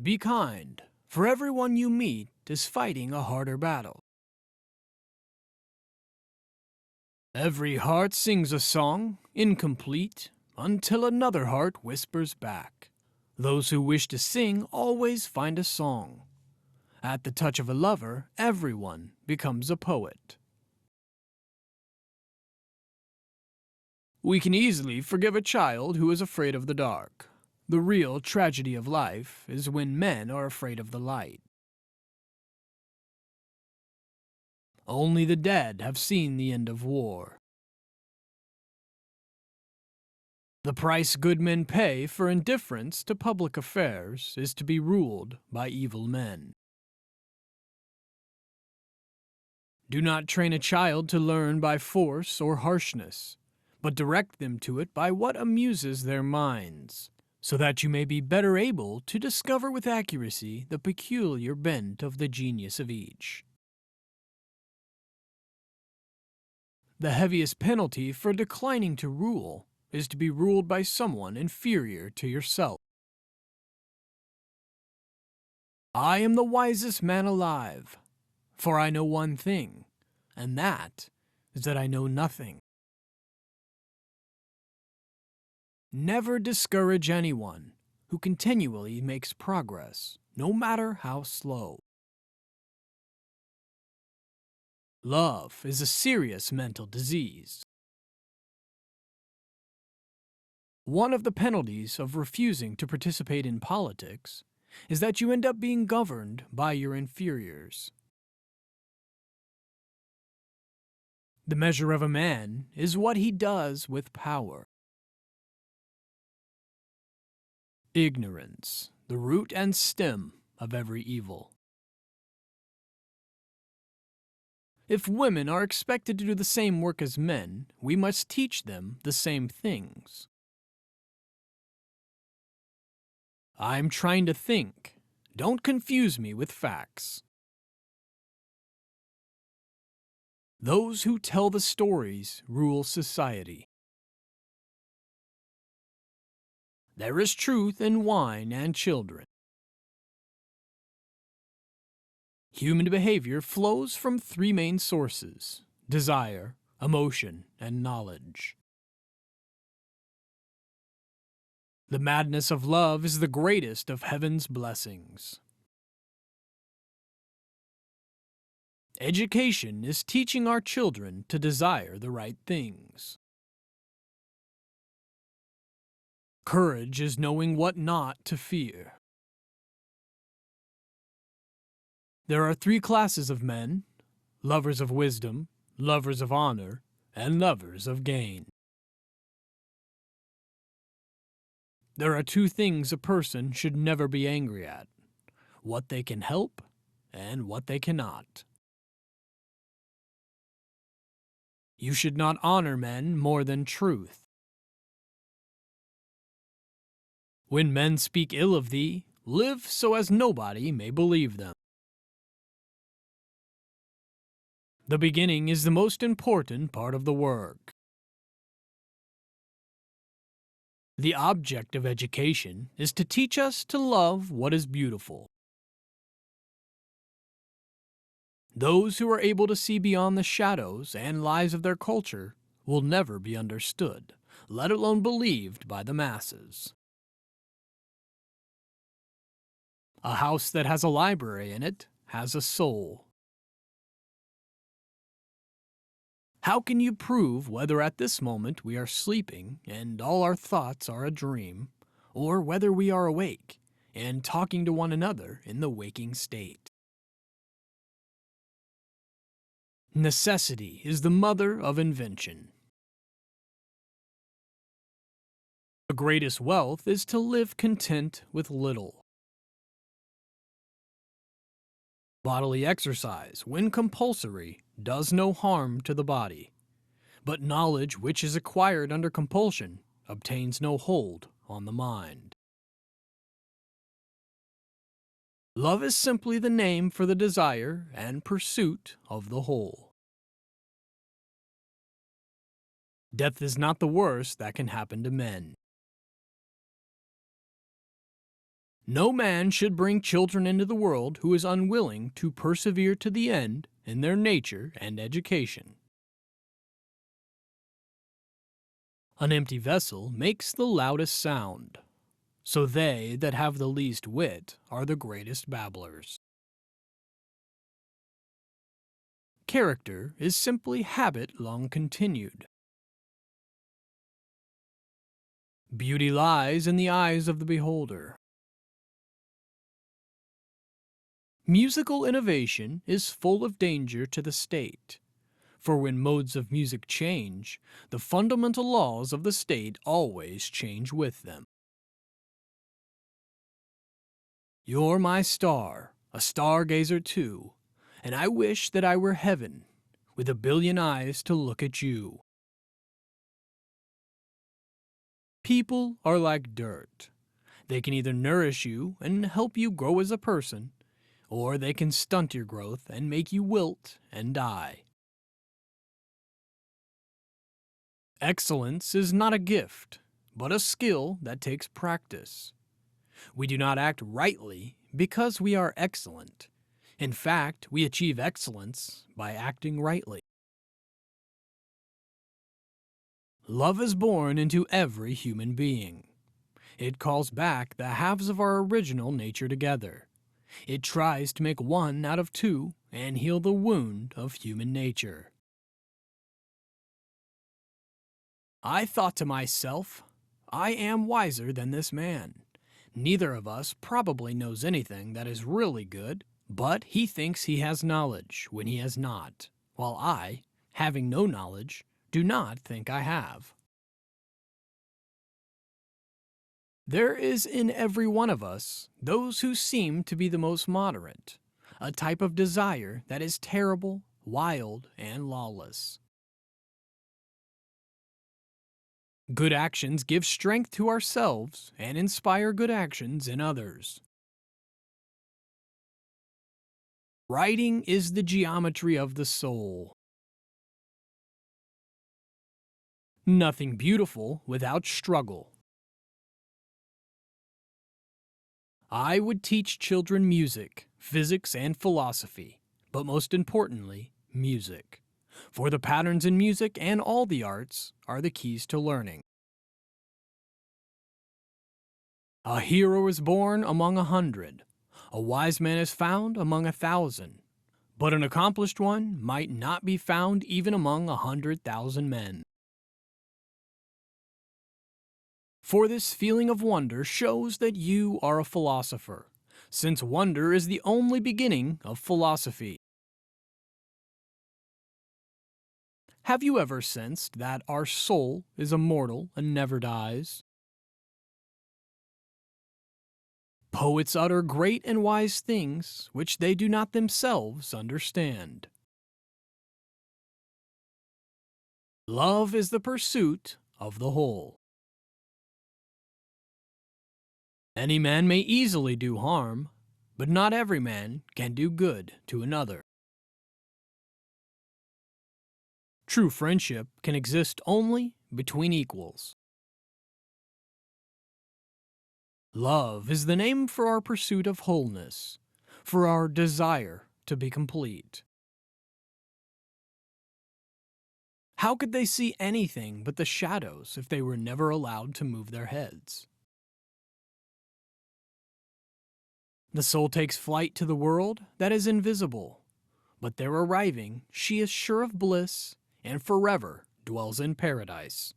Be kind, for everyone you meet is fighting a harder battle. Every heart sings a song, incomplete, until another heart whispers back. Those who wish to sing always find a song. At the touch of a lover, everyone becomes a poet. We can easily forgive a child who is afraid of the dark. The real tragedy of life is when men are afraid of the light. Only the dead have seen the end of war. The price good men pay for indifference to public affairs is to be ruled by evil men. Do not train a child to learn by force or harshness, but direct them to it by what amuses their minds, so that you may be better able to discover with accuracy the peculiar bent of the genius of each. The heaviest penalty for declining to rule is to be ruled by someone inferior to yourself. I am the wisest man alive, for I know one thing, and that is that I know nothing. Never discourage anyone who continually makes progress, no matter how slow. Love is a serious mental disease. One of the penalties of refusing to participate in politics is that you end up being governed by your inferiors. The measure of a man is what he does with power. Ignorance, the root and stem of every evil. If women are expected to do the same work as men, we must teach them the same things. I'm trying to think. Don't confuse me with facts. Those who tell the stories rule society. There is truth in wine and children. Human behavior flows from three main sources: desire, emotion, and knowledge. The madness of love is the greatest of heaven's blessings. Education is teaching our children to desire the right things. Courage is knowing what not to fear. There are three classes of men: lovers of wisdom, lovers of honor, and lovers of gain. There are two things a person should never be angry at: what they can help and what they cannot. You should not honor men more than truth. When men speak ill of thee, live so as nobody may believe them. The beginning is the most important part of the work. The object of education is to teach us to love what is beautiful. Those who are able to see beyond the shadows and lies of their culture will never be understood, let alone believed by the masses. A house that has a library in it has a soul. How can you prove whether at this moment we are sleeping and all our thoughts are a dream, or whether we are awake and talking to one another in the waking state? Necessity is the mother of invention. The greatest wealth is to live content with little. Bodily exercise, when compulsory, does no harm to the body, but knowledge which is acquired under compulsion obtains no hold on the mind. Love is simply the name for the desire and pursuit of the whole. Death is not the worst that can happen to men. No man should bring children into the world who is unwilling to persevere to the end in their nature and education. An empty vessel makes the loudest sound, so they that have the least wit are the greatest babblers. Character is simply habit long continued. Beauty lies in the eyes of the beholder. Musical innovation is full of danger to the state, for when modes of music change, the fundamental laws of the state always change with them. You're my star, a stargazer too, and I wish that I were heaven, with a billion eyes to look at you. People are like dirt. They can either nourish you and help you grow as a person, or they can stunt your growth and make you wilt and die. Excellence is not a gift, but a skill that takes practice. We do not act rightly because we are excellent. In fact, we achieve excellence by acting rightly. Love is born into every human being. It calls back the halves of our original nature together. It tries to make one out of two and heal the wound of human nature. I thought to myself, I am wiser than this man. Neither of us probably knows anything that is really good, but he thinks he has knowledge when he has not, while I, having no knowledge, do not think I have. There is in every one of us those who seem to be the most moderate, a type of desire that is terrible, wild, and lawless. Good actions give strength to ourselves and inspire good actions in others. Writing is the geometry of the soul. Nothing beautiful without struggle. I would teach children music, physics, and philosophy, but most importantly, music. For the patterns in music and all the arts are the keys to learning. A hero is born among 100. A wise man is found among 1,000. But an accomplished one might not be found even among 100,000 men. For this feeling of wonder shows that you are a philosopher, since wonder is the only beginning of philosophy. Have you ever sensed that our soul is immortal and never dies? Poets utter great and wise things which they do not themselves understand. Love is the pursuit of the whole. Any man may easily do harm, but not every man can do good to another. True friendship can exist only between equals. Love is the name for our pursuit of wholeness, for our desire to be complete. How could they see anything but the shadows if they were never allowed to move their heads? The soul takes flight to the world that is invisible, but there arriving, she is sure of bliss and forever dwells in paradise.